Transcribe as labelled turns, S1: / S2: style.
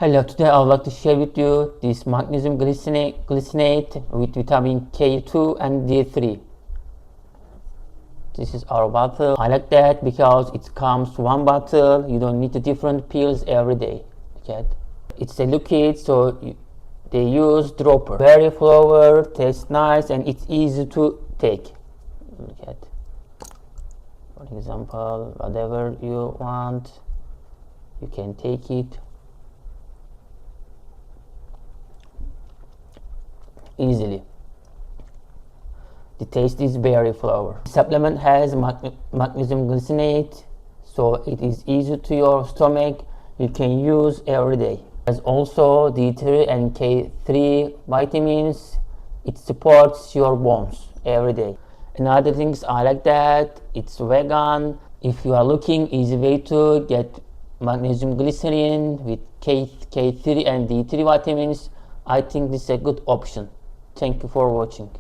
S1: Hello, today I would like to share with you this magnesium glycinate with vitamin K2 and D3. This is our bottle. I like that because it comes one bottle. You don't need the different pills every day. Okay? It's a liquid, so they use dropper. Berry flower, tastes nice, and it's easy to take. Okay? For example, whatever you want, you can take it easily. The taste is berry flower. The supplement has magnesium glycinate, so it is easy to your stomach. You can use every day. There's also D3 and K3 vitamins. It supports your bones every day. Another things I like that it's vegan. If you are looking easy way to get magnesium glycerin with K3 and D3 vitamins, I think this is a good option. Thank you for watching.